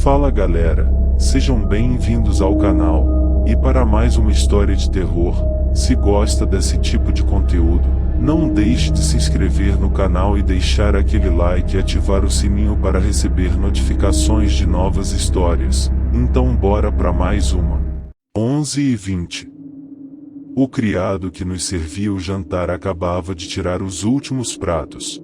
Fala galera, sejam bem-vindos ao canal, e para mais uma história de terror. Se gosta desse tipo de conteúdo, não deixe de se inscrever no canal e deixar aquele like e ativar o sininho para receber notificações de novas histórias. Então bora para mais uma. 11h20. O criado que nos servia o jantar acabava de tirar os últimos pratos.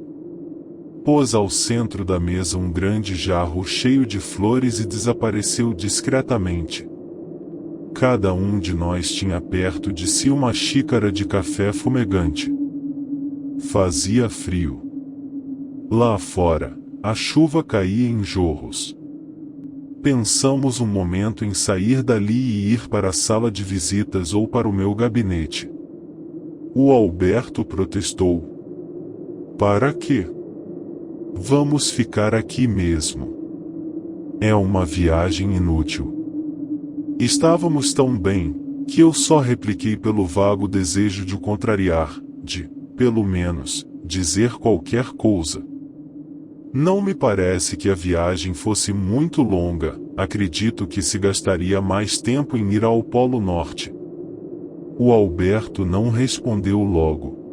Pôs ao centro da mesa um grande jarro cheio de flores e desapareceu discretamente. Cada um de nós tinha perto de si uma xícara de café fumegante. Fazia frio. Lá fora, a chuva caía em jorros. Pensamos um momento em sair dali e ir para a sala de visitas ou para o meu gabinete. O Alberto protestou. Para quê? Vamos ficar aqui mesmo. É uma viagem inútil. Estávamos tão bem, que eu só repliquei pelo vago desejo de o contrariar, de, pelo menos, dizer qualquer coisa. Não me parece que a viagem fosse muito longa, acredito que se gastaria mais tempo em ir ao Polo Norte. O Alberto não respondeu logo.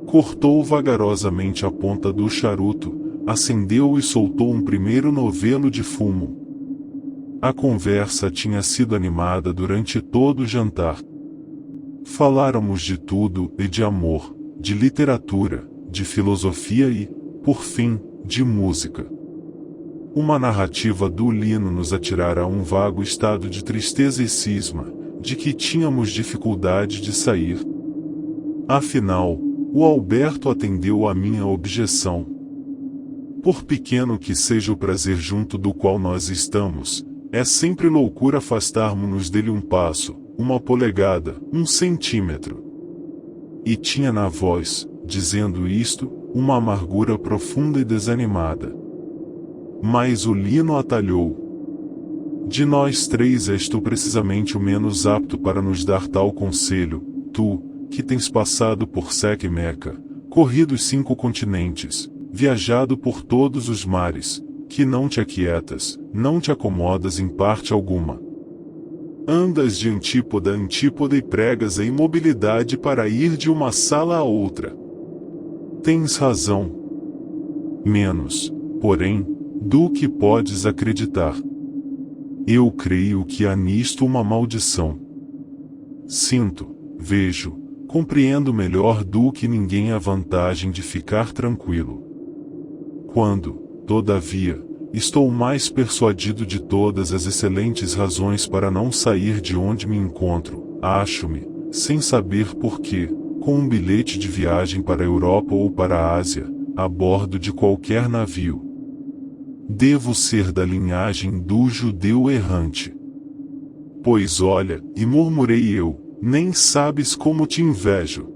Cortou vagarosamente a ponta do charuto, acendeu e soltou um primeiro novelo de fumo. A conversa tinha sido animada durante todo o jantar. Faláramos de tudo e de amor, de literatura, de filosofia e, por fim, de música. Uma narrativa do Lino nos atirara a um vago estado de tristeza e cisma, de que tínhamos dificuldade de sair. Afinal, o Alberto atendeu à minha objeção. Por pequeno que seja o prazer junto do qual nós estamos, é sempre loucura afastarmos-nos dele um passo, uma polegada, um centímetro. E tinha na voz, dizendo isto, uma amargura profunda e desanimada. Mas o Lino atalhou. De nós três és tu precisamente o menos apto para nos dar tal conselho, tu, que tens passado por Seca e Meca, corrido os 5 continentes, viajado por todos os mares, que não te aquietas, não te acomodas em parte alguma. Andas de antípoda a antípoda e pregas a imobilidade para ir de uma sala a outra. Tens razão. Menos, porém, do que podes acreditar. Eu creio que há nisto uma maldição. Sinto, vejo, compreendo melhor do que ninguém a vantagem de ficar tranquilo. Quando, todavia, estou mais persuadido de todas as excelentes razões para não sair de onde me encontro, acho-me, sem saber porquê, com um bilhete de viagem para a Europa ou para a Ásia, a bordo de qualquer navio. Devo ser da linhagem do judeu errante. Pois olha, e murmurei eu, nem sabes como te invejo.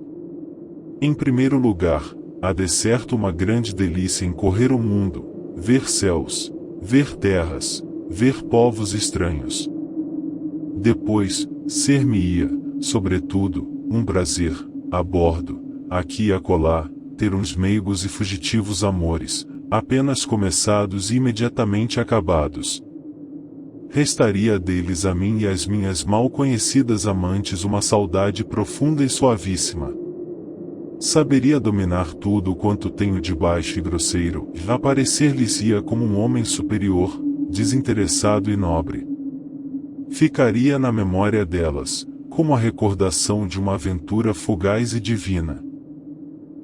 Em primeiro lugar, há de certo uma grande delícia em correr o mundo, ver céus, ver terras, ver povos estranhos. Depois, ser-me-ia, sobretudo, um prazer, a bordo, aqui e acolá, ter uns meigos e fugitivos amores, apenas começados e imediatamente acabados. Restaria deles a mim e às minhas mal conhecidas amantes uma saudade profunda e suavíssima. Saberia dominar tudo quanto tenho de baixo e grosseiro, e aparecer-lhes-ia como um homem superior, desinteressado e nobre. Ficaria na memória delas, como a recordação de uma aventura fugaz e divina.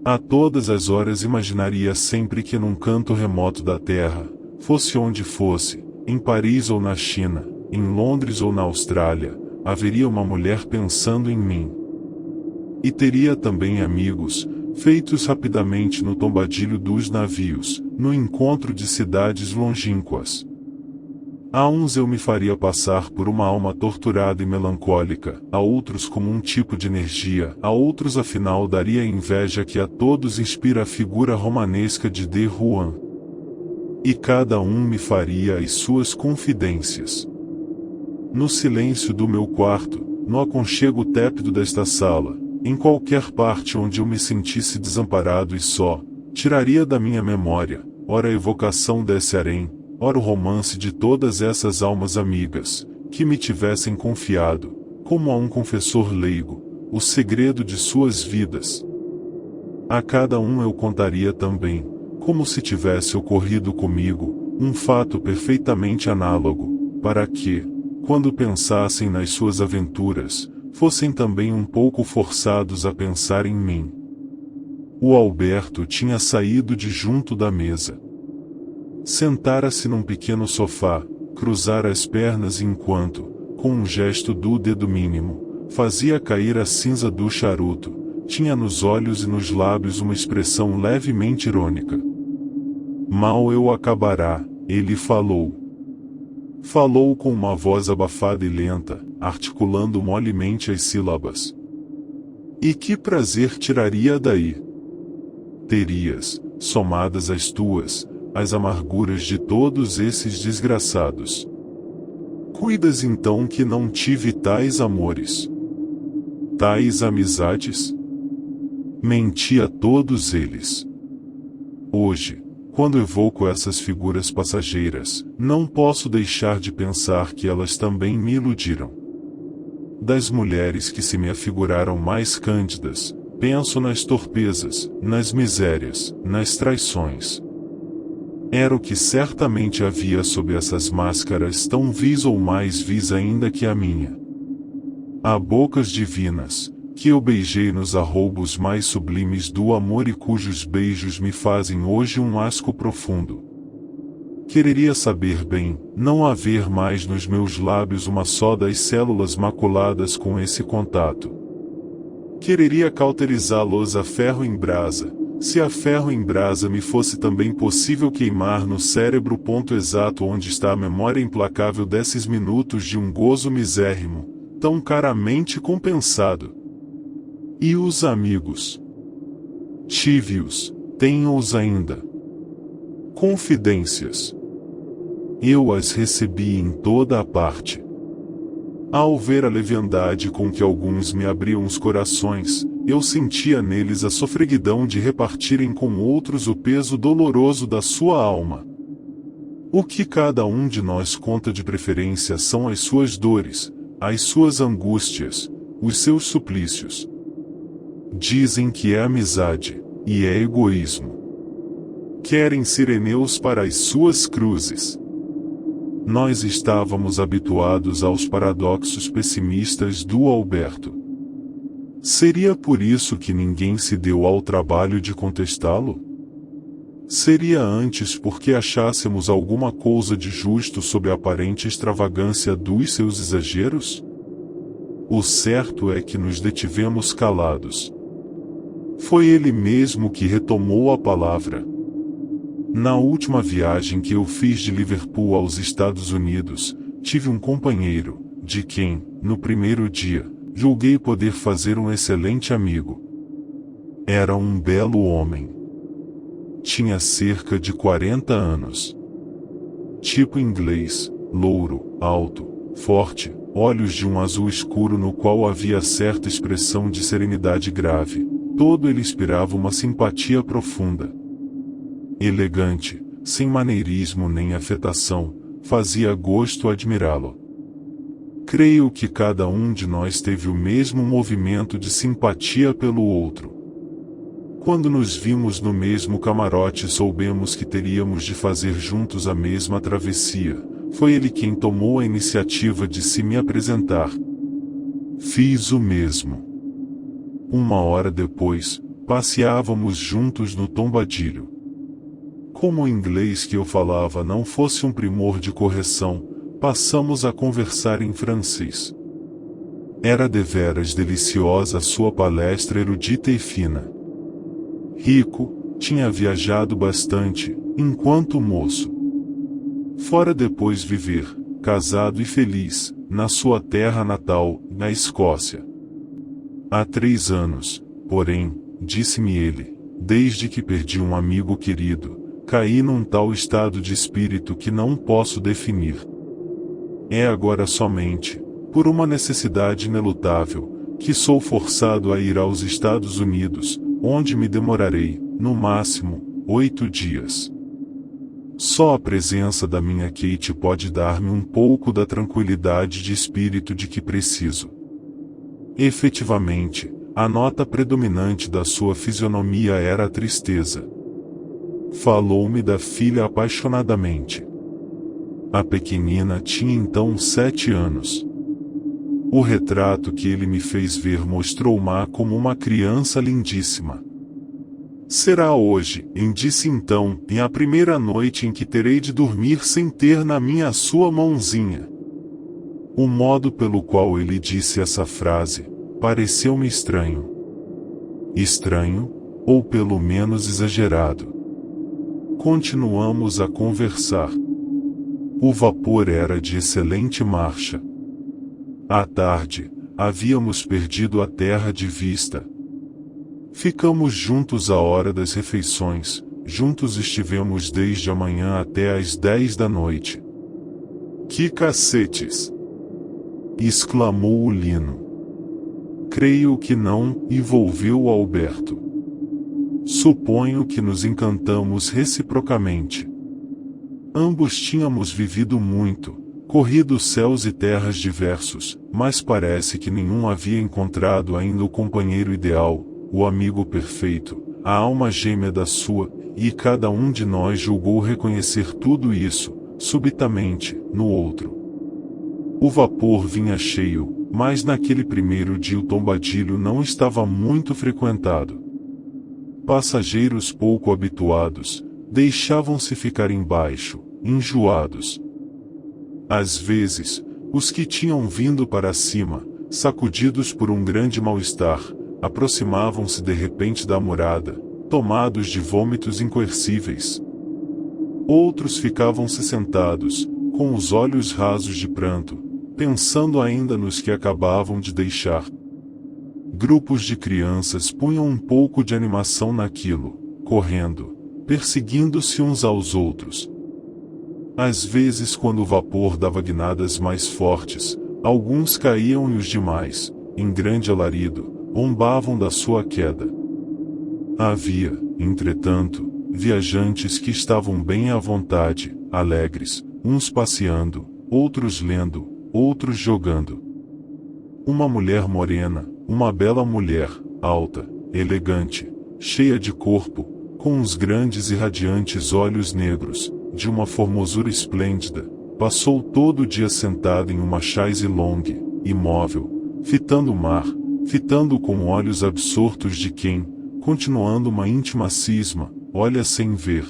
A todas as horas imaginaria sempre que num canto remoto da terra, fosse onde fosse, em Paris ou na China, em Londres ou na Austrália, haveria uma mulher pensando em mim. E teria também amigos, feitos rapidamente no tombadilho dos navios, no encontro de cidades longínquas. A uns eu me faria passar por uma alma torturada e melancólica, a outros como um tipo de energia, a outros afinal daria a inveja que a todos inspira a figura romanesca de D. Juan. E cada um me faria as suas confidências. No silêncio do meu quarto, no aconchego tépido desta sala, em qualquer parte onde eu me sentisse desamparado e só, tiraria da minha memória, ora a evocação desse harém, ora o romance de todas essas almas amigas, que me tivessem confiado, como a um confessor leigo, o segredo de suas vidas. A cada um eu contaria também, como se tivesse ocorrido comigo, um fato perfeitamente análogo, para que, quando pensassem nas suas aventuras, fossem também um pouco forçados a pensar em mim. O Alberto tinha saído de junto da mesa. Sentara-se num pequeno sofá, cruzara as pernas enquanto, com um gesto do dedo mínimo, fazia cair a cinza do charuto. Tinha nos olhos e nos lábios uma expressão levemente irônica. Mal eu acabará, ele falou. Falou com uma voz abafada e lenta, articulando molemente as sílabas. E que prazer tiraria daí? Terias, somadas as tuas, as amarguras de todos esses desgraçados. Cuidas então que não tive tais amores? Tais amizades? Menti a todos eles. Hoje, quando evoco essas figuras passageiras, não posso deixar de pensar que elas também me iludiram. Das mulheres que se me afiguraram mais cândidas, penso nas torpezas, nas misérias, nas traições. Era o que certamente havia sob essas máscaras tão vis ou mais vis ainda que a minha. Há bocas divinas, que eu beijei nos arroubos mais sublimes do amor e cujos beijos me fazem hoje um asco profundo. Quereria saber bem, não haver mais nos meus lábios uma só das células maculadas com esse contato. Quereria cauterizá-los a ferro em brasa, se a ferro em brasa me fosse também possível queimar no cérebro o ponto exato onde está a memória implacável desses minutos de um gozo misérrimo, tão caramente compensado. E os amigos? Tive-os, tenho-os ainda. Confidências. Eu as recebi em toda a parte. Ao ver a leviandade com que alguns me abriam os corações, eu sentia neles a sofreguidão de repartirem com outros o peso doloroso da sua alma. O que cada um de nós conta de preferência são as suas dores, as suas angústias, os seus suplícios. Dizem que é amizade, e é egoísmo. Querem sireneus para as suas cruzes. Nós estávamos habituados aos paradoxos pessimistas do Alberto. Seria por isso que ninguém se deu ao trabalho de contestá-lo? Seria antes porque achássemos alguma coisa de justo sobre a aparente extravagância dos seus exageros? O certo é que nos detivemos calados. Foi ele mesmo que retomou a palavra. Na última viagem que eu fiz de Liverpool aos Estados Unidos, tive um companheiro, de quem, no primeiro dia, julguei poder fazer um excelente amigo. Era um belo homem. Tinha cerca de 40 anos. Tipo inglês, louro, alto, forte, olhos de um azul escuro no qual havia certa expressão de serenidade grave. Todo ele inspirava uma simpatia profunda. Elegante, sem maneirismo nem afetação, fazia gosto admirá-lo. Creio que cada um de nós teve o mesmo movimento de simpatia pelo outro. Quando nos vimos no mesmo camarote soubemos que teríamos de fazer juntos a mesma travessia. Foi ele quem tomou a iniciativa de se me apresentar. Fiz o mesmo. Uma hora depois, passeávamos juntos no Tombadilho. Como o inglês que eu falava não fosse um primor de correção, passamos a conversar em francês. Era deveras deliciosa a sua palestra erudita e fina. Rico, tinha viajado bastante, enquanto moço. Fora depois viver, casado e feliz, na sua terra natal, na Escócia. Há 3 anos, porém, disse-me ele, desde que perdi um amigo querido, caí num tal estado de espírito que não posso definir. É agora somente, por uma necessidade inelutável, que sou forçado a ir aos Estados Unidos, onde me demorarei, no máximo, 8 dias. Só a presença da minha Kate pode dar-me um pouco da tranquilidade de espírito de que preciso. Efetivamente, a nota predominante da sua fisionomia era a tristeza. Falou-me da filha apaixonadamente. A pequenina tinha então 7 anos. O retrato que ele me fez ver mostrou-ma como uma criança lindíssima. Será hoje, disse então, a primeira noite em que terei de dormir sem ter na minha sua mãozinha. O modo pelo qual ele disse essa frase pareceu-me estranho. Estranho, ou pelo menos exagerado. Continuamos a conversar. O vapor era de excelente marcha. À tarde, havíamos perdido a terra de vista. Ficamos juntos à hora das refeições, juntos estivemos desde a manhã até às 10 da noite. Que cacetes! Exclamou o Lino. Creio que não, envolveu Alberto. Suponho que nos encantamos reciprocamente. Ambos tínhamos vivido muito, corrido céus e terras diversos, mas parece que nenhum havia encontrado ainda o companheiro ideal, o amigo perfeito, a alma gêmea da sua, e cada um de nós julgou reconhecer tudo isso, subitamente, no outro. O vapor vinha cheio, mas naquele primeiro dia o Tombadilho não estava muito frequentado. Passageiros pouco habituados, deixavam-se ficar embaixo, enjoados. Às vezes, os que tinham vindo para cima, sacudidos por um grande mal-estar, aproximavam-se de repente da morada, tomados de vômitos incoercíveis. Outros ficavam-se sentados, com os olhos rasos de pranto, pensando ainda nos que acabavam de deixar. Grupos de crianças punham um pouco de animação naquilo, correndo, perseguindo-se uns aos outros. Às vezes, quando o vapor dava guinadas mais fortes, alguns caíam e os demais, em grande alarido, zombavam da sua queda. Havia, entretanto, viajantes que estavam bem à vontade, alegres, uns passeando, outros lendo, outros jogando. Uma mulher morena, uma bela mulher, alta, elegante, cheia de corpo, com uns grandes e radiantes olhos negros, de uma formosura esplêndida, passou todo o dia sentada em uma chaise longue, imóvel, fitando o mar, fitando com olhos absortos de quem, continuando uma íntima cisma, olha sem ver.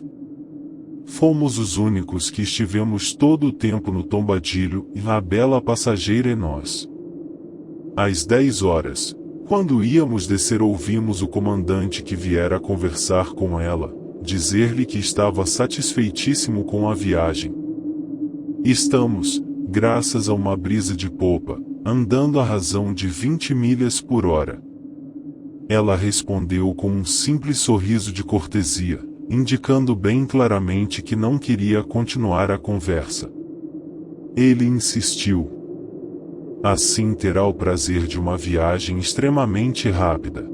Fomos os únicos que estivemos todo o tempo no Tombadilho e a bela passageira e nós. Às 10 horas, quando íamos descer, ouvimos o comandante que viera conversar com ela, dizer-lhe que estava satisfeitíssimo com a viagem. Estamos, graças a uma brisa de popa, andando à razão de 20 milhas por hora. Ela respondeu com um simples sorriso de cortesia, indicando bem claramente que não queria continuar a conversa. Ele insistiu. Assim terá o prazer de uma viagem extremamente rápida.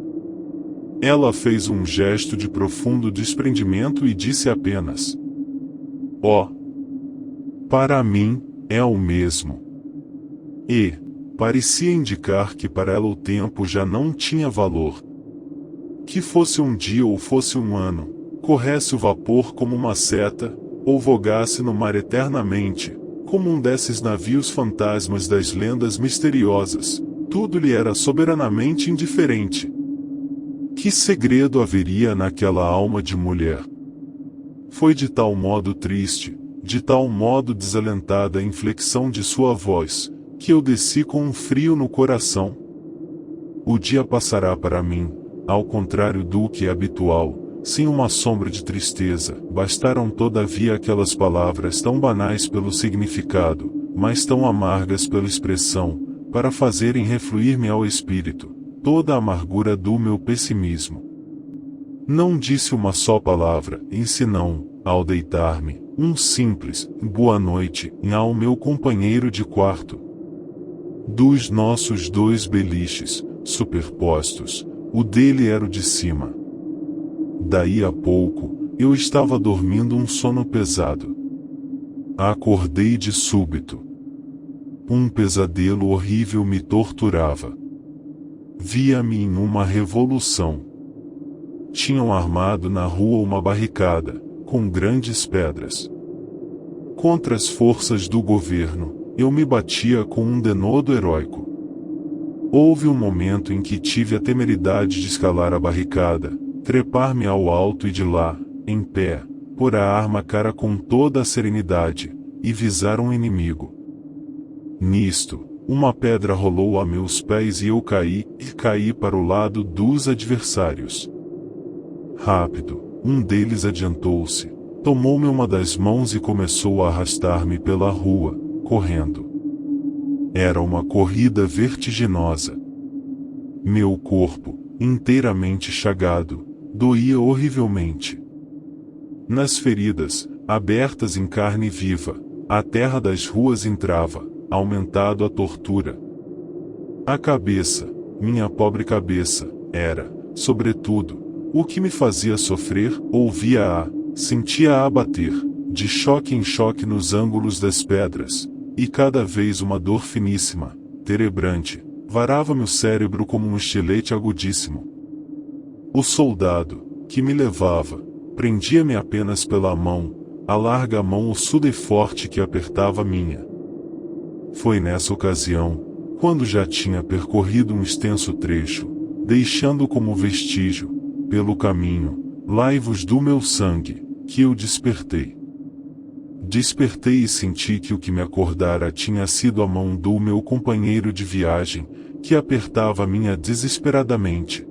Ela fez um gesto de profundo desprendimento e disse apenas: "Oh, para mim, é o mesmo." E parecia indicar que para ela o tempo já não tinha valor. Que fosse um dia ou fosse um ano, corresse o vapor como uma seta, ou vogasse no mar eternamente, como um desses navios fantasmas das lendas misteriosas, tudo lhe era soberanamente indiferente. Que segredo haveria naquela alma de mulher? Foi de tal modo triste, de tal modo desalentada a inflexão de sua voz, que eu desci com um frio no coração. O dia passará para mim, ao contrário do que é habitual, sem uma sombra de tristeza. Bastaram todavia aquelas palavras tão banais pelo significado, mas tão amargas pela expressão, para fazerem refluir-me ao espírito toda a amargura do meu pessimismo. Não disse uma só palavra, senão, ao deitar-me, um simples boa noite ao meu companheiro de quarto. Dos nossos 2 beliches, superpostos, o dele era o de cima. Daí a pouco, Eu estava dormindo um sono pesado. Acordei de súbito. Um pesadelo horrível me torturava. Via-me em uma revolução. Tinham armado na rua uma barricada, com grandes pedras. Contra as forças do governo, eu me batia com um denodo heróico. Houve um momento em que tive a temeridade de escalar a barricada, trepar-me ao alto e de lá, em pé, pôr a arma à cara com toda a serenidade, e visar um inimigo. Nisto, uma pedra rolou a meus pés e eu caí para o lado dos adversários. Rápido, um deles adiantou-se, tomou-me uma das mãos e começou a arrastar-me pela rua, correndo. Era uma corrida vertiginosa. Meu corpo, inteiramente chagado, doía horrivelmente. Nas feridas, abertas em carne viva, a terra das ruas entrava, aumentado a tortura. A cabeça, minha pobre cabeça, era, sobretudo, o que me fazia sofrer. Ouvia-a, sentia-a bater, de choque em choque nos ângulos das pedras, e cada vez uma dor finíssima, terebrante, varava-me o cérebro como um estilete agudíssimo. O soldado, que me levava, prendia-me apenas pela mão, a larga mão ossuda e forte que apertava a minha. Foi nessa ocasião, quando já tinha percorrido um extenso trecho, deixando como vestígio, pelo caminho, laivos do meu sangue, que eu despertei. Despertei e senti que o que me acordara tinha sido a mão do meu companheiro de viagem, que apertava a minha desesperadamente.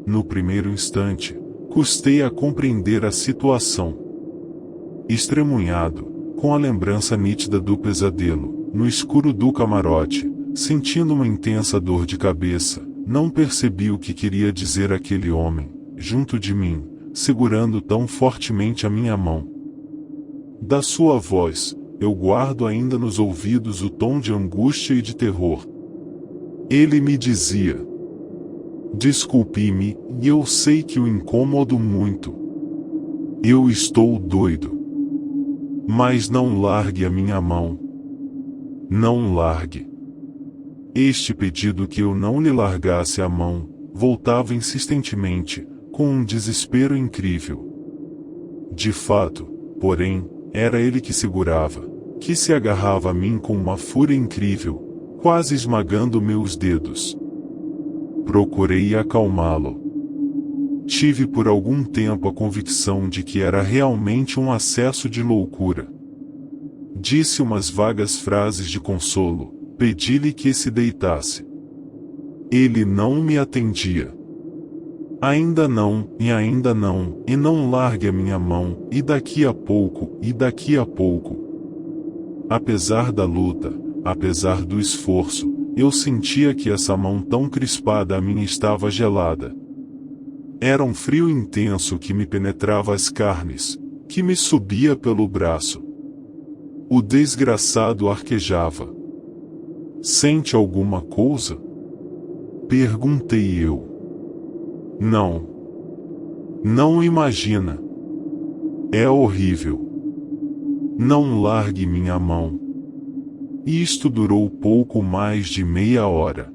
No primeiro instante, custei a compreender a situação. Estremunhado, com a lembrança nítida do pesadelo, no escuro do camarote, sentindo uma intensa dor de cabeça, não percebi o que queria dizer aquele homem, junto de mim, segurando tão fortemente a minha mão. Da sua voz, eu guardo ainda nos ouvidos o tom de angústia e de terror. Ele me dizia: desculpe-me, e eu sei que o incomodo muito. Eu estou doido. Mas não largue a minha mão. Não largue. Este pedido que eu não lhe largasse a mão, voltava insistentemente, com um desespero incrível. De fato, porém, era ele que segurava, que se agarrava a mim com uma fúria incrível, quase esmagando meus dedos. Procurei acalmá-lo. Tive por algum tempo a convicção de que era realmente um acesso de loucura. Disse umas vagas frases de consolo, pedi-lhe que se deitasse. Ele não me atendia. Ainda não, e não largue a minha mão, e daqui a pouco, e daqui a pouco. Apesar da luta, apesar do esforço, eu sentia que essa mão tão crispada a mim estava gelada. Era um frio intenso que me penetrava as carnes, que me subia pelo braço. O desgraçado arquejava. Sente alguma coisa? Perguntei eu. Não. Não imagina. É horrível. Não largue minha mão. Isto durou pouco mais de meia hora.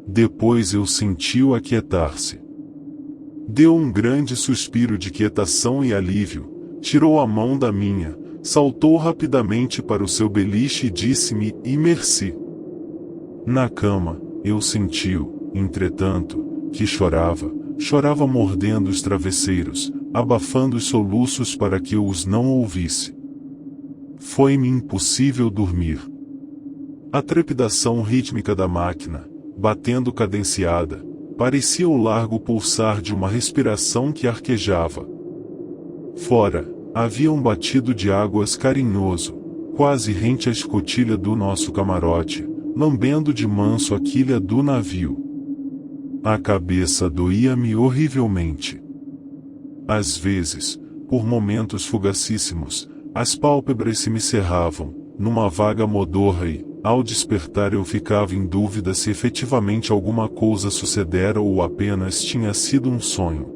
Depois eu senti-o aquietar-se. Deu um grande suspiro de quietação e alívio, tirou a mão da minha, saltou rapidamente para o seu beliche e disse-me: "E merci." Na cama, eu senti-o, entretanto, que chorava mordendo os travesseiros, abafando os soluços para que eu os não ouvisse. Foi-me impossível dormir. A trepidação rítmica da máquina, batendo cadenciada, parecia o largo pulsar de uma respiração que arquejava. Fora, havia um batido de águas carinhoso, quase rente à escotilha do nosso camarote, lambendo de manso a quilha do navio. A cabeça doía-me horrivelmente. Às vezes, por momentos fugacíssimos, as pálpebras se me cerravam, numa vaga modorra e, ao despertar eu ficava em dúvida se efetivamente alguma coisa sucedera ou apenas tinha sido um sonho.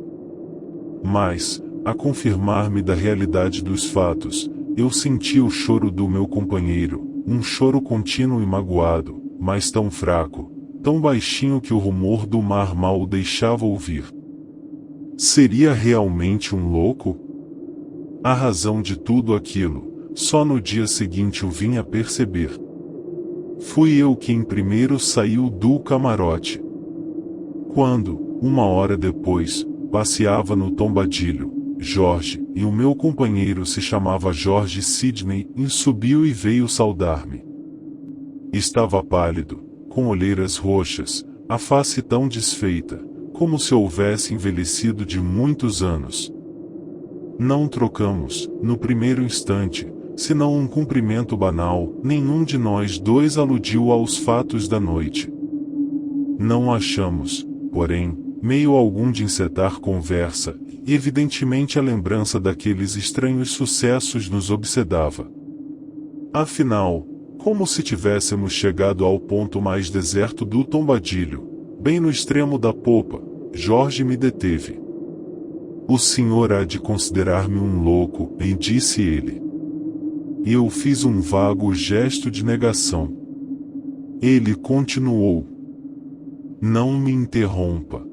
Mas, a confirmar-me da realidade dos fatos. Eu senti o choro do meu companheiro, um choro contínuo e magoado, mas tão fraco, tão baixinho que o rumor do mar mal o deixava ouvir. Seria realmente um louco? A razão de tudo aquilo, só no dia seguinte o vim a perceber. Fui eu quem primeiro saiu do camarote. Quando, uma hora depois, passeava no tombadilho, Jorge, e o meu companheiro se chamava Jorge Sidney, subiu e veio saudar-me. Estava pálido, com olheiras roxas, a face tão desfeita, como se houvesse envelhecido de muitos anos. Não trocamos, no primeiro instante, senão um cumprimento banal. Nenhum de nós dois aludiu aos fatos da noite. Não achamos, porém, meio algum de encetar conversa, e evidentemente a lembrança daqueles estranhos sucessos nos obsedava. Afinal, como se tivéssemos chegado ao ponto mais deserto do tombadilho, bem no extremo da popa, Jorge me deteve. O senhor há de considerar-me um louco, disse ele. E eu fiz um vago gesto de negação. Ele continuou. Não me interrompa.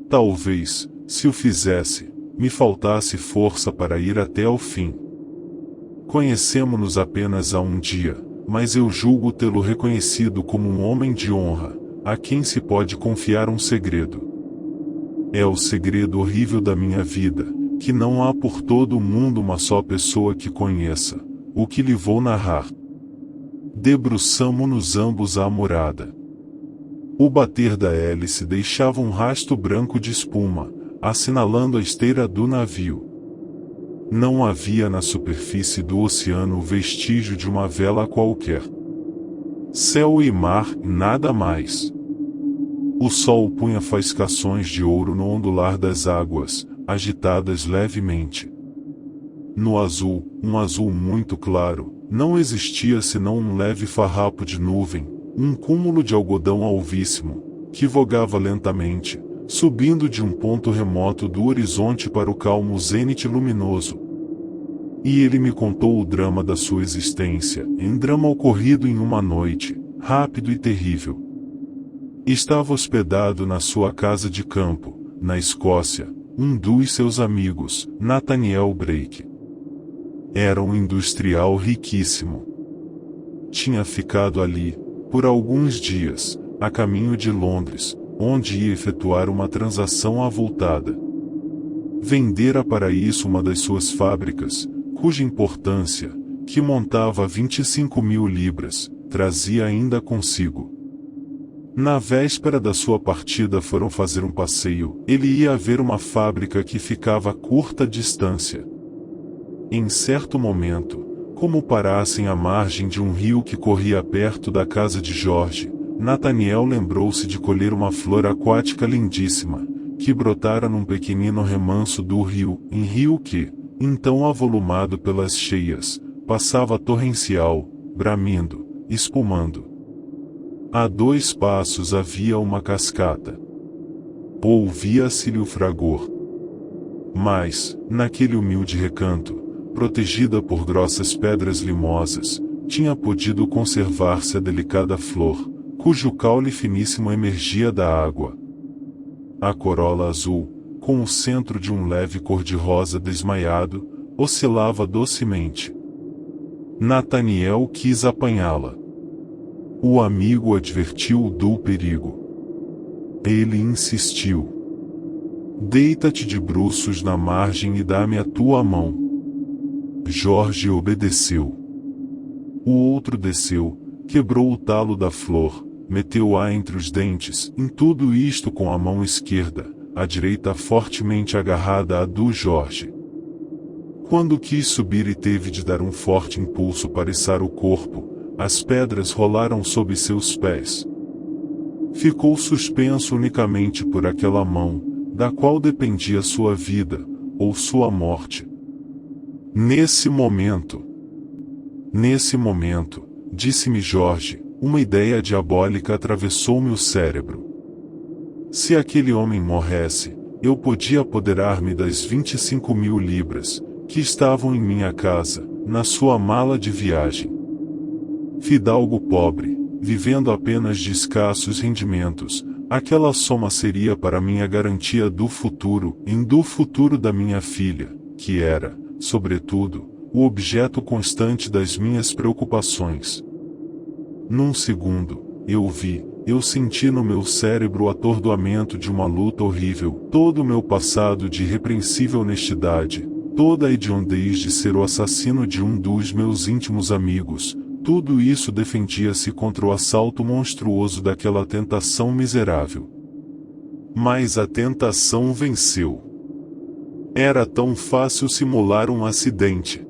Talvez, se o fizesse, me faltasse força para ir até ao fim. Conhecemo-nos apenas há um dia, mas eu julgo tê-lo reconhecido como um homem de honra, a quem se pode confiar um segredo. É o segredo horrível da minha vida, que não há por todo o mundo uma só pessoa que conheça, o que lhe vou narrar. Debruçamo-nos ambos à morada. O bater da hélice deixava um rasto branco de espuma, assinalando a esteira do navio. Não havia na superfície do oceano o vestígio de uma vela qualquer. Céu e mar, nada mais. O sol punha faiscações de ouro no ondular das águas, agitadas levemente. No azul, um azul muito claro, não existia senão um leve farrapo de nuvem, um cúmulo de algodão alvíssimo, que vogava lentamente, subindo de um ponto remoto do horizonte para o calmo zênite luminoso. E ele me contou o drama da sua existência, um drama ocorrido em uma noite, rápido e terrível. Estava hospedado na sua casa de campo, na Escócia, um dos seus amigos, Nathaniel Blake. Era um industrial riquíssimo. Tinha ficado ali, por alguns dias, a caminho de Londres, onde ia efetuar uma transação avultada. Vendera para isso uma das suas fábricas, cuja importância, que montava 25.000 libras, trazia ainda consigo. Na véspera da sua partida foram fazer um passeio. Ele ia ver uma fábrica que ficava a curta distância. Em certo momento, como parassem à margem de um rio que corria perto da casa de Jorge, Nathaniel lembrou-se de colher uma flor aquática lindíssima, que brotara num pequenino remanso do rio, em rio que, então avolumado pelas cheias, passava torrencial, bramindo, espumando. A 2 passos havia uma cascata. Ouvia-se-lhe o fragor. Mas, naquele humilde recanto, protegida por grossas pedras limosas, tinha podido conservar-se a delicada flor, cujo caule finíssimo emergia da água. A corola azul, com o centro de um leve cor-de-rosa desmaiado, oscilava docemente. Nathaniel quis apanhá-la. O amigo advertiu-o do perigo. Ele insistiu. Deita-te de bruços na margem e dá-me a tua mão. Jorge obedeceu. O outro desceu, quebrou o talo da flor, meteu-a entre os dentes, em tudo isto com a mão esquerda, a direita fortemente agarrada à do Jorge. Quando quis subir e teve de dar um forte impulso para içar o corpo, as pedras rolaram sob seus pés. Ficou suspenso unicamente por aquela mão, da qual dependia sua vida, ou sua morte. Nesse momento, disse-me Jorge, uma ideia diabólica atravessou-me o cérebro. Se aquele homem morresse, eu podia apoderar-me das 25.000 libras, que estavam em minha casa, na sua mala de viagem. Fidalgo pobre, vivendo apenas de escassos rendimentos, aquela soma seria para minha garantia do futuro da minha filha, que era, sobretudo, o objeto constante das minhas preocupações. Num segundo, eu senti no meu cérebro o atordoamento de uma luta horrível, todo o meu passado de irrepreensível honestidade, toda a hediondez de ser o assassino de um dos meus íntimos amigos, tudo isso defendia-se contra o assalto monstruoso daquela tentação miserável. Mas a tentação venceu. Era tão fácil simular um acidente.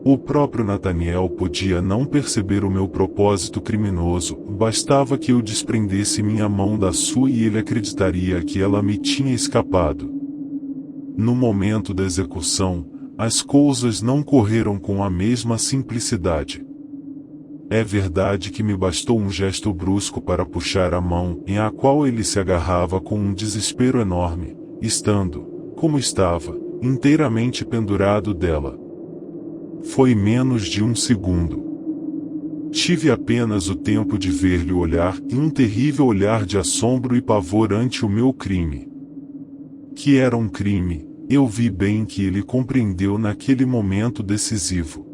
O próprio Nathaniel podia não perceber o meu propósito criminoso, bastava que eu desprendesse minha mão da sua e ele acreditaria que ela me tinha escapado. No momento da execução, as coisas não correram com a mesma simplicidade. É verdade que me bastou um gesto brusco para puxar a mão em a qual ele se agarrava com um desespero enorme, estando, como estava, inteiramente pendurado dela. Foi menos de um segundo. Tive apenas o tempo de ver-lhe olhar e um terrível olhar de assombro e pavor ante o meu crime. Que era um crime, eu vi bem que ele compreendeu naquele momento decisivo.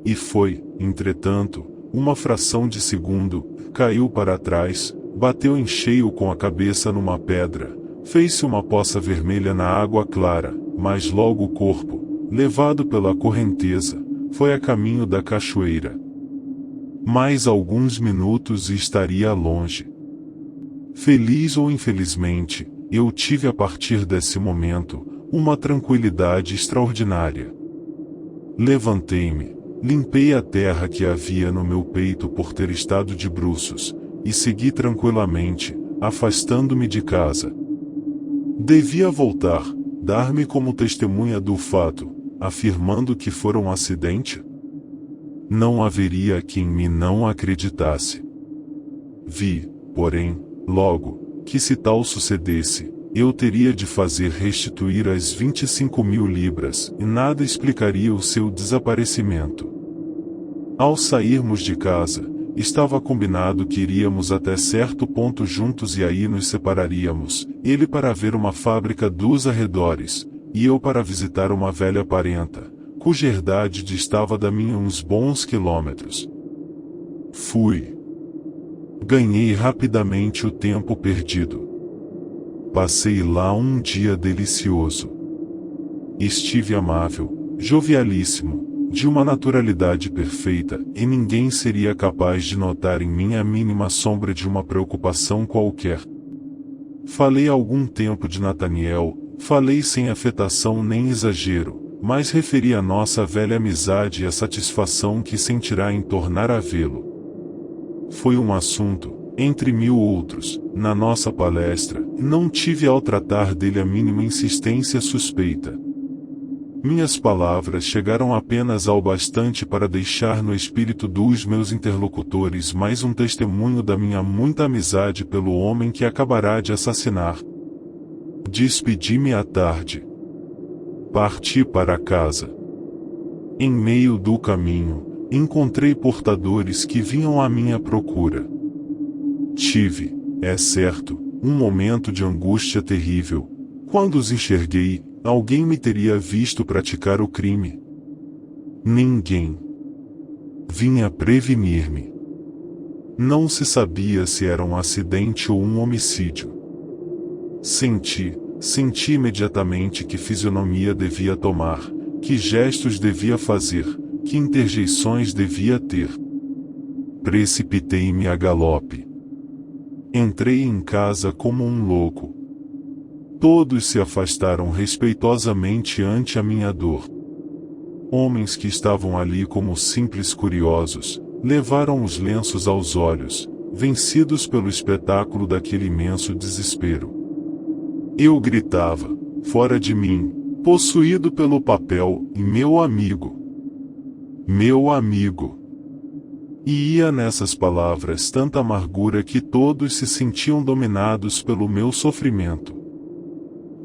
E foi, entretanto, uma fração de segundo, caiu para trás, bateu em cheio com a cabeça numa pedra, fez-se uma poça vermelha na água clara, mas logo o corpo, levado pela correnteza, foi a caminho da cachoeira. Mais alguns minutos e estaria longe. Feliz ou infelizmente, eu tive a partir desse momento, uma tranquilidade extraordinária. Levantei-me, limpei a terra que havia no meu peito por ter estado de bruços, e segui tranquilamente, afastando-me de casa. Devia voltar, dar-me como testemunha do fato, afirmando que fora um acidente? Não haveria quem me não acreditasse. Vi, porém, logo, que se tal sucedesse, eu teria de fazer restituir as 25.000 libras, e nada explicaria o seu desaparecimento. Ao sairmos de casa, estava combinado que iríamos até certo ponto juntos e aí nos separaríamos, ele para ver uma fábrica dos arredores, e eu para visitar uma velha parenta, cuja herdade distava da minha uns bons quilômetros. Fui. Ganhei rapidamente o tempo perdido. Passei lá um dia delicioso. Estive amável, jovialíssimo, de uma naturalidade perfeita, e ninguém seria capaz de notar em mim a mínima sombra de uma preocupação qualquer. Falei algum tempo de Nathaniel, falei sem afetação nem exagero, mas referi a nossa velha amizade e a satisfação que sentirá em tornar a vê-lo. Foi um assunto, entre mil outros, na nossa palestra, e não tive ao tratar dele a mínima insistência suspeita. Minhas palavras chegaram apenas ao bastante para deixar no espírito dos meus interlocutores mais um testemunho da minha muita amizade pelo homem que acabará de assassinar. Despedi-me à tarde. Parti para casa. Em meio do caminho, encontrei portadores que vinham à minha procura. Tive, é certo, um momento de angústia terrível. Quando os enxerguei, alguém me teria visto praticar o crime. Ninguém. Vinha prevenir-me. Não se sabia se era um acidente ou um homicídio. Senti imediatamente que fisionomia devia tomar, que gestos devia fazer, que interjeições devia ter. Precipitei-me a galope. Entrei em casa como um louco. Todos se afastaram respeitosamente ante a minha dor. Homens que estavam ali como simples curiosos, levaram os lenços aos olhos, vencidos pelo espetáculo daquele imenso desespero. Eu gritava, fora de mim, possuído pelo papel, e meu amigo. Meu amigo. E ia nessas palavras tanta amargura que todos se sentiam dominados pelo meu sofrimento.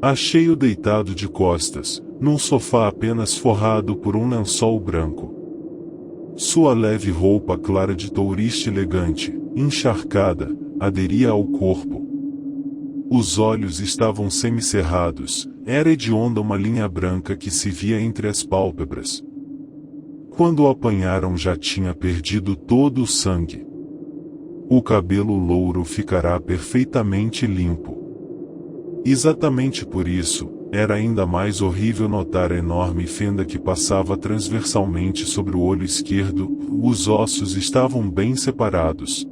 Achei-o deitado de costas, num sofá apenas forrado por um lençol branco. Sua leve roupa clara de tourista elegante, encharcada, aderia ao corpo. Os olhos estavam semicerrados, era hedionda uma linha branca que se via entre as pálpebras. Quando o apanharam já tinha perdido todo o sangue. O cabelo louro ficará perfeitamente limpo. Exatamente por isso, era ainda mais horrível notar a enorme fenda que passava transversalmente sobre o olho esquerdo, os ossos estavam bem separados.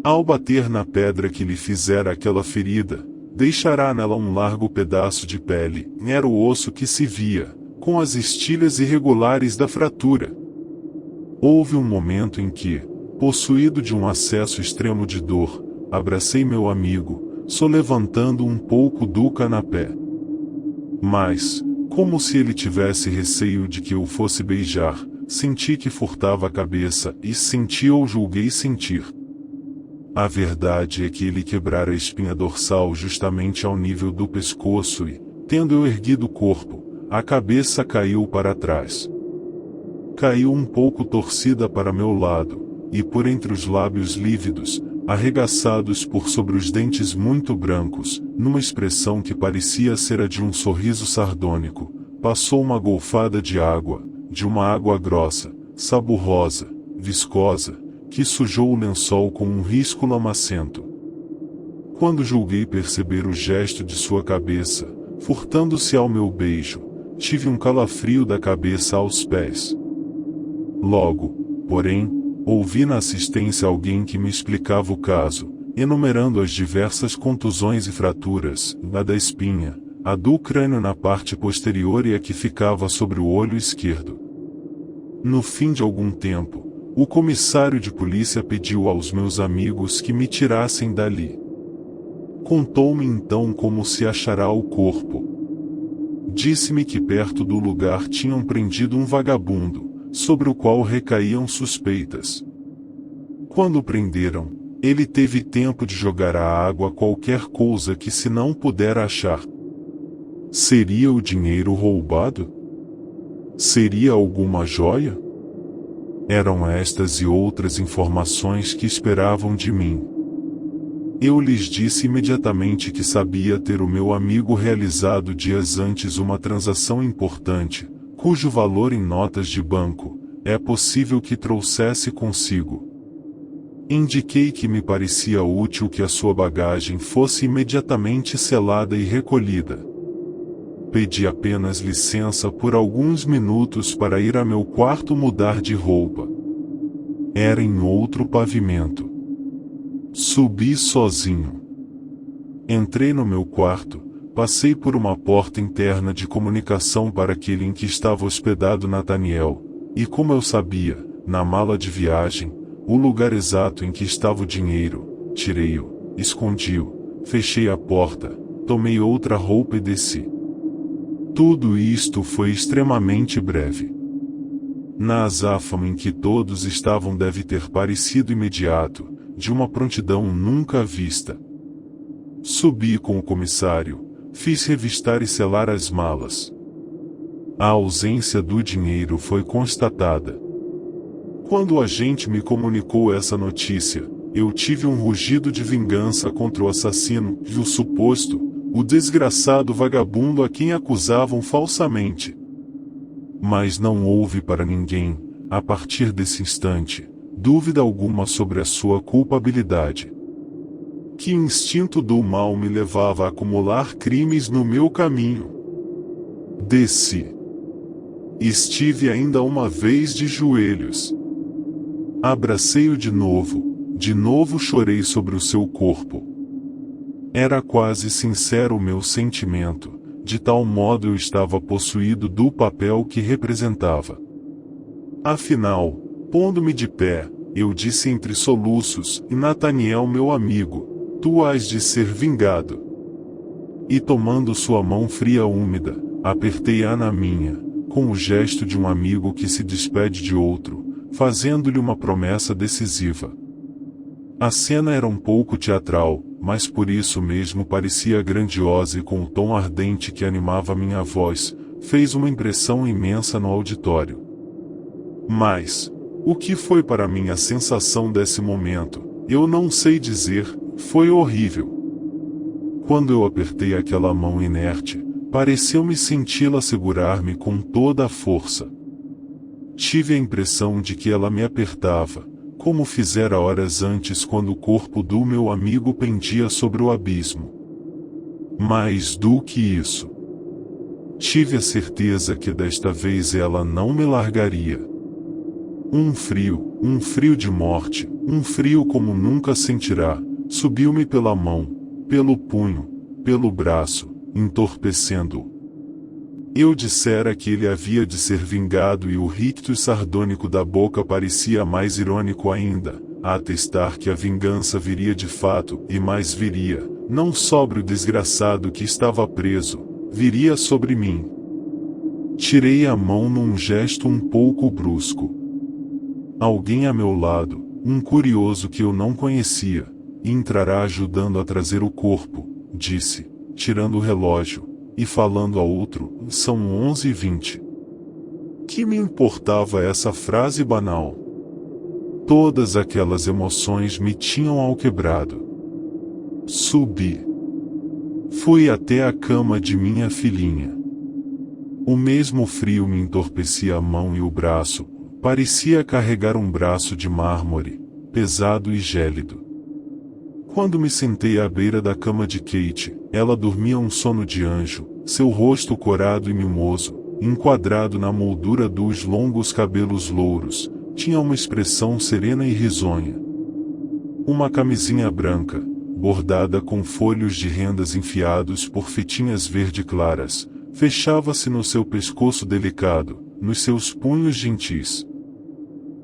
Ao bater na pedra que lhe fizera aquela ferida, deixará nela um largo pedaço de pele, era o osso que se via, com as estilhas irregulares da fratura. Houve um momento em que, possuído de um acesso extremo de dor, abracei meu amigo, solevantando um pouco do canapé. Mas, como se ele tivesse receio de que eu fosse beijar, senti que furtava a cabeça e senti ou julguei sentir. A verdade é que ele quebrara a espinha dorsal justamente ao nível do pescoço e, tendo eu erguido o corpo, a cabeça caiu para trás. Caiu um pouco torcida para meu lado, e por entre os lábios lívidos, arregaçados por sobre os dentes muito brancos, numa expressão que parecia ser a de um sorriso sardônico, passou uma golfada de água, de uma água grossa, saborrosa, viscosa, que sujou o lençol com um risco lamacento. Quando julguei perceber o gesto de sua cabeça, furtando-se ao meu beijo, tive um calafrio da cabeça aos pés. Logo, porém, ouvi na assistência alguém que me explicava o caso, enumerando as diversas contusões e fraturas, a da espinha, a do crânio na parte posterior e a que ficava sobre o olho esquerdo. No fim de algum tempo, o comissário de polícia pediu aos meus amigos que me tirassem dali. Contou-me então como se achará o corpo. Disse-me que perto do lugar tinham prendido um vagabundo, sobre o qual recaíam suspeitas. Quando o prenderam, ele teve tempo de jogar à água qualquer coisa que se não pudera achar. Seria o dinheiro roubado? Seria alguma joia? Eram estas e outras informações que esperavam de mim. Eu lhes disse imediatamente que sabia ter o meu amigo realizado dias antes uma transação importante, cujo valor em notas de banco, é possível que trouxesse consigo. Indiquei que me parecia útil que a sua bagagem fosse imediatamente selada e recolhida. Pedi apenas licença por alguns minutos para ir a meu quarto mudar de roupa. Era em outro pavimento. Subi sozinho. Entrei no meu quarto, passei por uma porta interna de comunicação para aquele em que estava hospedado Nathaniel, e como eu sabia, na mala de viagem, o lugar exato em que estava o dinheiro, tirei-o, escondi-o, fechei a porta, tomei outra roupa e desci. Tudo isto foi extremamente breve. Na azáfama em que todos estavam deve ter parecido imediato, de uma prontidão nunca vista. Subi com o comissário, fiz revistar e selar as malas. A ausência do dinheiro foi constatada. Quando o agente me comunicou essa notícia, eu tive um rugido de vingança contra o assassino e o suposto, o desgraçado vagabundo a quem acusavam falsamente. Mas não houve para ninguém, a partir desse instante, dúvida alguma sobre a sua culpabilidade. Que instinto do mal me levava a acumular crimes no meu caminho? Desci. Estive ainda uma vez de joelhos. Abracei-o de novo chorei sobre o seu corpo. Era quase sincero o meu sentimento, de tal modo eu estava possuído do papel que representava. Afinal, pondo-me de pé, eu disse entre soluços, e Nathaniel meu amigo, tu hás de ser vingado. E tomando sua mão fria úmida, apertei-a na minha, com o gesto de um amigo que se despede de outro, fazendo-lhe uma promessa decisiva. A cena era um pouco teatral, mas por isso mesmo parecia grandiosa e com o tom ardente que animava minha voz, fez uma impressão imensa no auditório. Mas, o que foi para mim a sensação desse momento, eu não sei dizer, foi horrível. Quando eu apertei aquela mão inerte, pareceu-me senti-la segurar-me com toda a força. Tive a impressão de que ela me apertava, como fizera horas antes quando o corpo do meu amigo pendia sobre o abismo. Mais do que isso, tive a certeza que desta vez ela não me largaria. Um frio de morte, um frio como nunca sentirá, subiu-me pela mão, pelo punho, pelo braço, entorpecendo-o. Eu dissera que ele havia de ser vingado e o rictus sardônico da boca parecia mais irônico ainda, a atestar que a vingança viria de fato, e mais viria, não sobre o desgraçado que estava preso, viria sobre mim. Tirei a mão num gesto um pouco brusco. Alguém a meu lado, um curioso que eu não conhecia, entrará ajudando a trazer o corpo, disse, tirando o relógio, e falando a outro, são 11h20. Que me importava essa frase banal? Todas aquelas emoções me tinham alquebrado. Subi. Fui até a cama de minha filhinha. O mesmo frio me entorpecia a mão e o braço, parecia carregar um braço de mármore, pesado e gélido. Quando me sentei à beira da cama de Kate, ela dormia um sono de anjo, seu rosto corado e mimoso, enquadrado na moldura dos longos cabelos louros, tinha uma expressão serena e risonha. Uma camisinha branca, bordada com folhos de rendas enfiados por fitinhas verde claras, fechava-se no seu pescoço delicado, nos seus punhos gentis.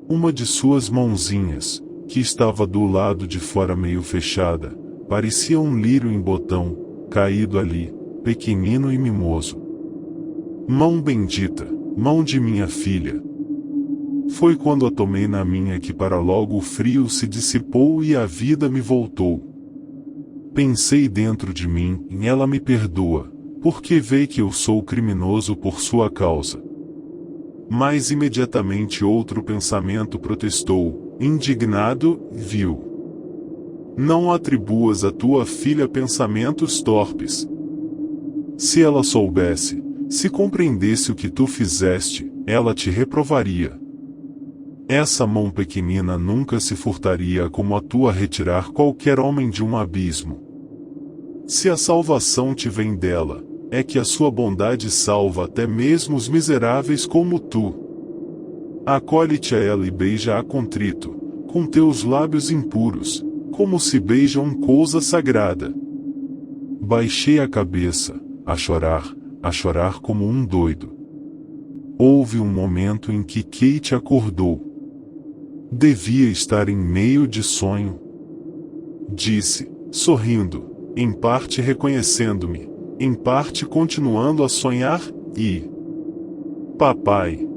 Uma de suas mãozinhas, que estava do lado de fora meio fechada, parecia um lírio em botão, caído ali, pequenino e mimoso. Mão bendita, mão de minha filha. Foi quando a tomei na minha que para logo o frio se dissipou e a vida me voltou. Pensei dentro de mim, e ela me perdoa, porque vê que eu sou criminoso por sua causa. Mas imediatamente outro pensamento protestou, indignado, vil. Não atribuas à tua filha pensamentos torpes. Se ela soubesse, se compreendesse o que tu fizeste, ela te reprovaria. Essa mão pequenina nunca se furtaria como a tua a retirar qualquer homem de um abismo. Se a salvação te vem dela, é que a sua bondade salva até mesmo os miseráveis como tu. Acolhe-te a ela e beija-a contrito, com teus lábios impuros, como se beijam coisa sagrada. Baixei a cabeça, a chorar como um doido. Houve um momento em que Kate acordou. Devia estar em meio de sonho. Disse, sorrindo, em parte reconhecendo-me, em parte continuando a sonhar, e... Papai!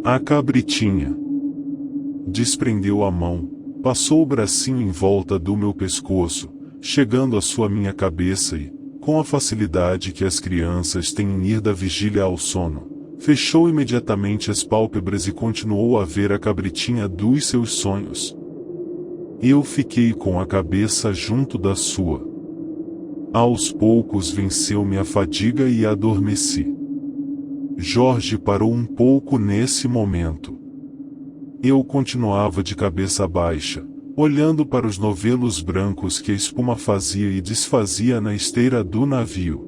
A cabritinha! Desprendeu a mão, passou o bracinho em volta do meu pescoço, chegando à sua minha cabeça e, com a facilidade que as crianças têm em ir da vigília ao sono, fechou imediatamente as pálpebras e continuou a ver a cabritinha dos seus sonhos. Eu fiquei com a cabeça junto da sua. Aos poucos venceu-me a fadiga e adormeci. Jorge parou um pouco nesse momento. Eu continuava de cabeça baixa, olhando para os novelos brancos que a espuma fazia e desfazia na esteira do navio.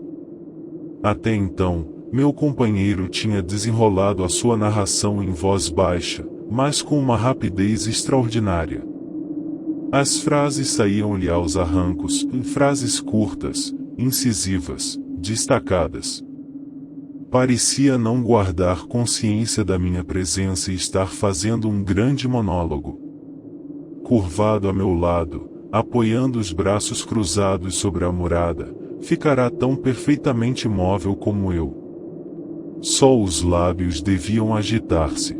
Até então, meu companheiro tinha desenrolado a sua narração em voz baixa, mas com uma rapidez extraordinária. As frases saíam-lhe aos arrancos, em frases curtas, incisivas, destacadas. Parecia não guardar consciência da minha presença e estar fazendo um grande monólogo. Curvado a meu lado, apoiando os braços cruzados sobre a murada, ficará tão perfeitamente imóvel como eu. Só os lábios deviam agitar-se.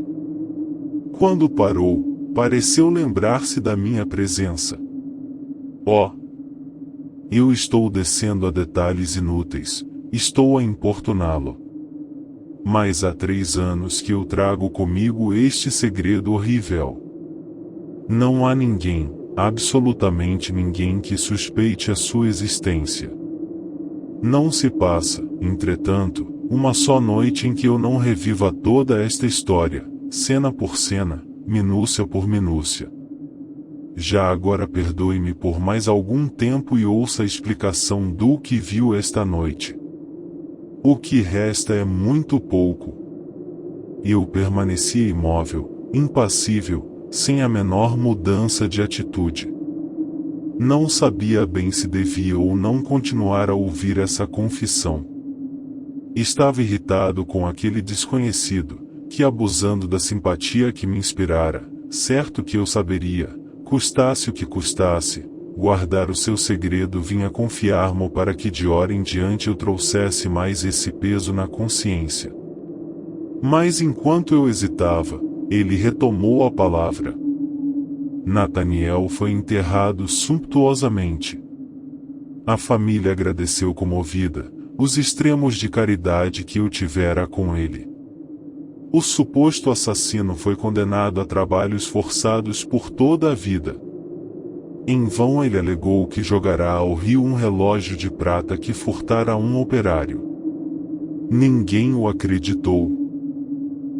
Quando parou, pareceu lembrar-se da minha presença. Oh! Eu estou descendo a detalhes inúteis, estou a importuná-lo. Mas há 3 anos que eu trago comigo este segredo horrível. Não há ninguém, absolutamente ninguém que suspeite a sua existência. Não se passa, entretanto, uma só noite em que eu não reviva toda esta história, cena por cena, minúcia por minúcia. Já agora perdoe-me por mais algum tempo e ouça a explicação do que viu esta noite. O que resta é muito pouco. Eu permanecia imóvel, impassível, sem a menor mudança de atitude. Não sabia bem se devia ou não continuar a ouvir essa confissão. Estava irritado com aquele desconhecido, que abusando da simpatia que me inspirara, certo que eu saberia, custasse o que custasse, guardar o seu segredo, vinha confiar-mo para que de hora em diante eu trouxesse mais esse peso na consciência. Mas enquanto eu hesitava, ele retomou a palavra. Nataniel foi enterrado sumptuosamente. A família agradeceu comovida os extremos de caridade que eu tivera com ele. O suposto assassino foi condenado a trabalhos forçados por toda a vida. Em vão ele alegou que jogará ao rio um relógio de prata que furtara um operário. Ninguém o acreditou.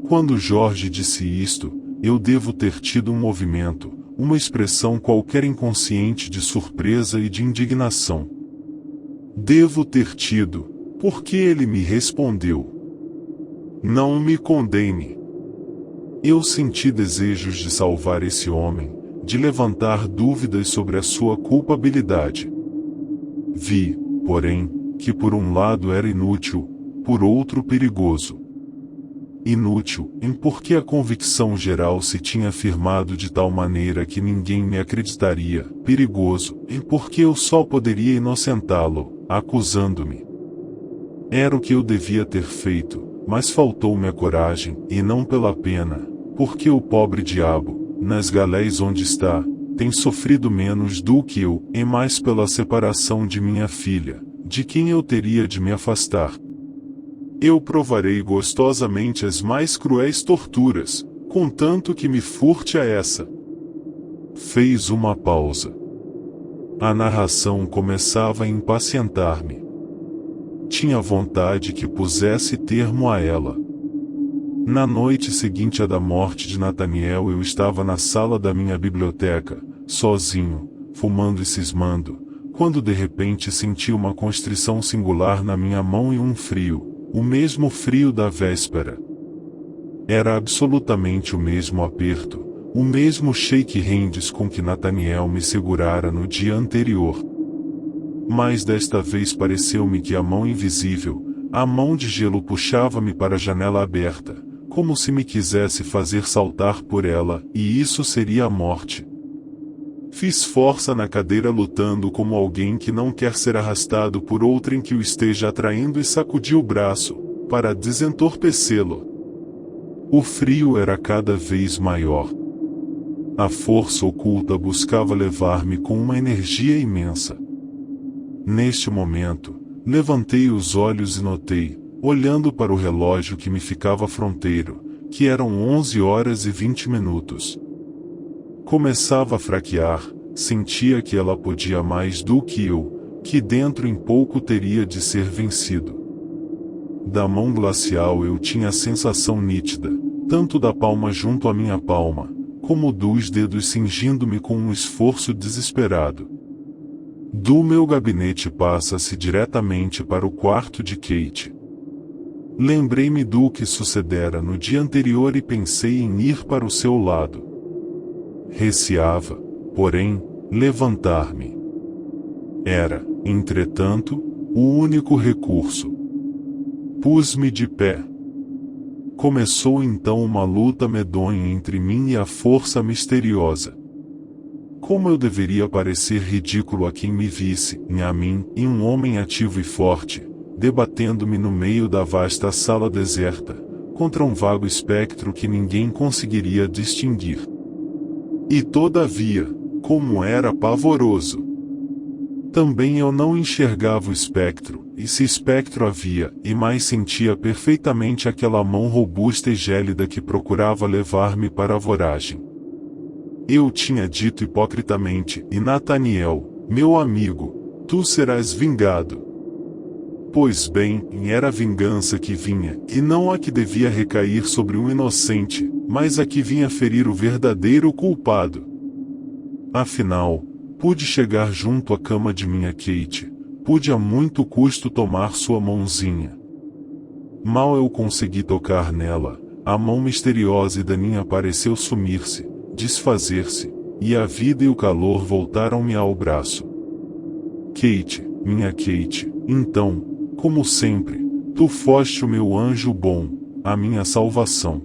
Quando Jorge disse isto, eu devo ter tido um movimento, uma expressão qualquer inconsciente de surpresa e de indignação. Devo ter tido, porque ele me respondeu: não me condene. Eu senti desejos de salvar esse homem, de levantar dúvidas sobre a sua culpabilidade. Vi, porém, que por um lado era inútil, por outro perigoso. Inútil, em porque a convicção geral se tinha firmado de tal maneira que ninguém me acreditaria. Perigoso, em porque eu só poderia inocentá-lo, acusando-me. Era o que eu devia ter feito, mas faltou-me a coragem, e não pela pena, porque o pobre diabo, nas galés onde está, tem sofrido menos do que eu, e mais pela separação de minha filha, de quem eu teria de me afastar. Eu provarei gostosamente as mais cruéis torturas, contanto que me furte a essa. Fez uma pausa. A narração começava a impacientar-me. Tinha vontade que pusesse termo a ela. Na noite seguinte à da morte de Nataniel, eu estava na sala da minha biblioteca, sozinho, fumando e cismando, quando de repente senti uma constrição singular na minha mão e um frio, o mesmo frio da véspera. Era absolutamente o mesmo aperto, o mesmo shake hands com que Nataniel me segurara no dia anterior. Mas desta vez pareceu-me que a mão invisível, a mão de gelo, puxava-me para a janela aberta, como se me quisesse fazer saltar por ela, e isso seria a morte. Fiz força na cadeira lutando como alguém que não quer ser arrastado por outrem que o esteja atraindo e sacudi o braço, para desentorpecê-lo. O frio era cada vez maior. A força oculta buscava levar-me com uma energia imensa. Neste momento, levantei os olhos e notei, olhando para o relógio que me ficava fronteiro, que eram 11h20. Começava a fraquear, sentia que ela podia mais do que eu, que dentro em pouco teria de ser vencido. Da mão glacial eu tinha a sensação nítida, tanto da palma junto à minha palma, como dos dedos cingindo-me com um esforço desesperado. Do meu gabinete passa-se diretamente para o quarto de Kate. Lembrei-me do que sucedera no dia anterior e pensei em ir para o seu lado. Receava, porém, levantar-me. Era, entretanto, o único recurso. Pus-me de pé. Começou então uma luta medonha entre mim e a força misteriosa. Como eu deveria parecer ridículo a quem me visse, e a mim, em um homem ativo e forte, debatendo-me no meio da vasta sala deserta, contra um vago espectro que ninguém conseguiria distinguir. E todavia, como era pavoroso! Também eu não enxergava o espectro, e se espectro havia, e mais sentia perfeitamente aquela mão robusta e gélida que procurava levar-me para a voragem. Eu tinha dito hipocritamente, e Nataniel, meu amigo, tu serás vingado. Pois bem, era a vingança que vinha, e não a que devia recair sobre um inocente, mas a que vinha ferir o verdadeiro culpado. Afinal, pude chegar junto à cama de minha Kate, pude a muito custo tomar sua mãozinha. Mal eu consegui tocar nela, a mão misteriosa e daninha pareceu sumir-se, desfazer-se, e a vida e o calor voltaram-me ao braço. Kate, minha Kate, então, como sempre, tu foste o meu anjo bom, a minha salvação.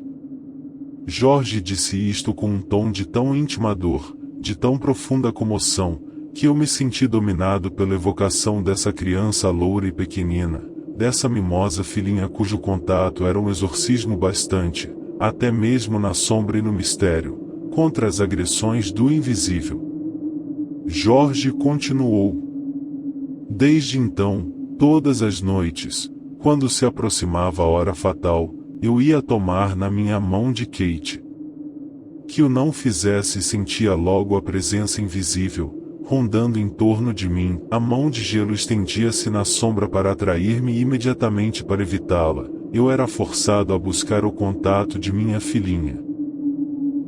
Jorge disse isto com um tom de tão intimador, de tão profunda comoção, que eu me senti dominado pela evocação dessa criança loura e pequenina, dessa mimosa filhinha cujo contato era um exorcismo bastante, até mesmo na sombra e no mistério, contra as agressões do invisível. Jorge continuou. Desde então, todas as noites, quando se aproximava a hora fatal, eu ia tomar na minha mão de Kate. Que o não fizesse, sentia logo a presença invisível, rondando em torno de mim, a mão de gelo estendia-se na sombra para atrair-me imediatamente para evitá-la, eu era forçado a buscar o contato de minha filhinha.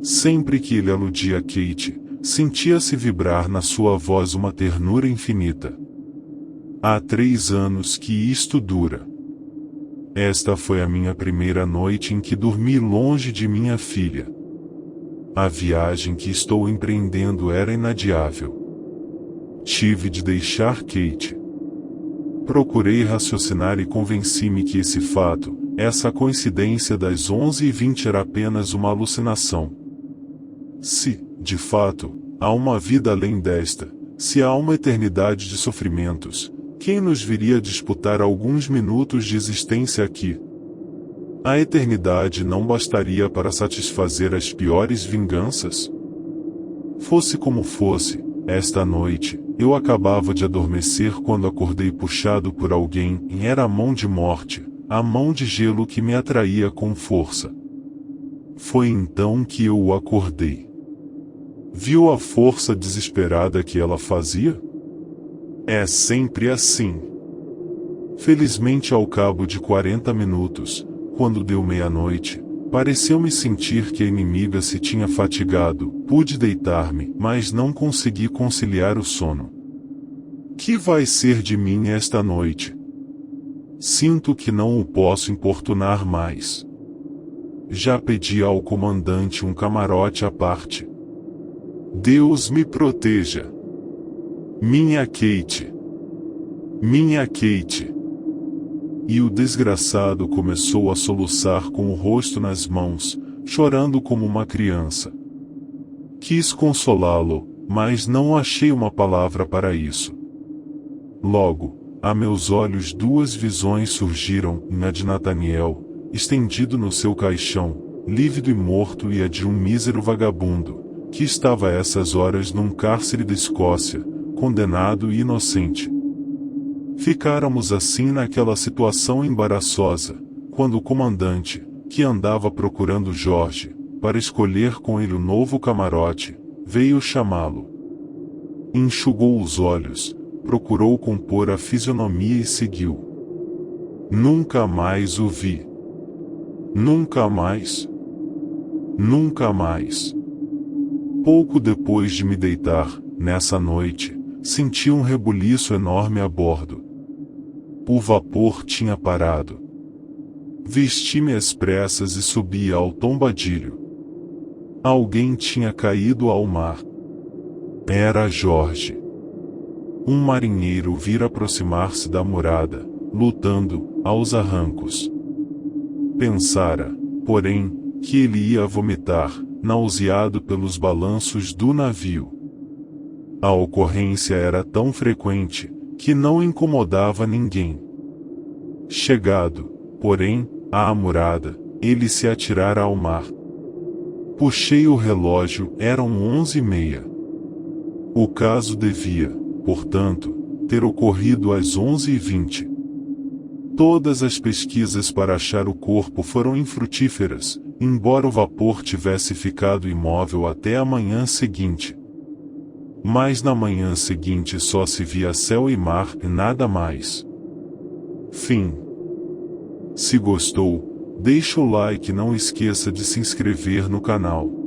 Sempre que ele aludia a Kate, sentia-se vibrar na sua voz uma ternura infinita. Há 3 anos que isto dura. Esta foi a minha primeira noite em que dormi longe de minha filha. A viagem que estou empreendendo era inadiável. Tive de deixar Kate. Procurei raciocinar e convenci-me que esse fato, essa coincidência das 11h20 era apenas uma alucinação. Se, de fato, há uma vida além desta, se há uma eternidade de sofrimentos, quem nos viria disputar alguns minutos de existência aqui? A eternidade não bastaria para satisfazer as piores vinganças? Fosse como fosse, esta noite, eu acabava de adormecer quando acordei puxado por alguém, e era a mão de morte, a mão de gelo que me atraía com força. Foi então que eu o acordei. Viu a força desesperada que ela fazia? É sempre assim. Felizmente, ao cabo de 40 minutos, quando deu meia-noite, pareceu-me sentir que a inimiga se tinha fatigado, pude deitar-me, mas não consegui conciliar o sono. Que vai ser de mim esta noite? Sinto que não o posso importunar mais. Já pedi ao comandante um camarote à parte. Deus me proteja. Minha Kate. Minha Kate. E o desgraçado começou a soluçar com o rosto nas mãos, chorando como uma criança. Quis consolá-lo, mas não achei uma palavra para isso. Logo, a meus olhos 2 visões surgiram, a de Nataniel, estendido no seu caixão, lívido e morto, e a de um mísero vagabundo, que estava a essas horas num cárcere da Escócia, condenado e inocente. Ficáramos assim naquela situação embaraçosa, quando o comandante, que andava procurando Jorge, para escolher com ele o novo camarote, veio chamá-lo. Enxugou os olhos, procurou compor a fisionomia e seguiu. Nunca mais o vi. Nunca mais. Nunca mais. Pouco depois de me deitar, nessa noite, senti um rebuliço enorme a bordo. O vapor tinha parado. Vesti-me às pressas e subi ao tombadilho. Alguém tinha caído ao mar. Era Jorge. Um marinheiro vira aproximar-se da murada, lutando, aos arrancos. Pensara, porém, que ele ia vomitar, nauseado pelos balanços do navio. A ocorrência era tão frequente, que não incomodava ninguém. Chegado, porém, à murada, ele se atirara ao mar. Puxei o relógio, eram 11h30. O caso devia, portanto, ter ocorrido às 11h20. Todas as pesquisas para achar o corpo foram infrutíferas, embora o vapor tivesse ficado imóvel até a manhã seguinte. Mas na manhã seguinte só se via céu e mar e nada mais. Fim. Se gostou, deixa o like e não esqueça de se inscrever no canal.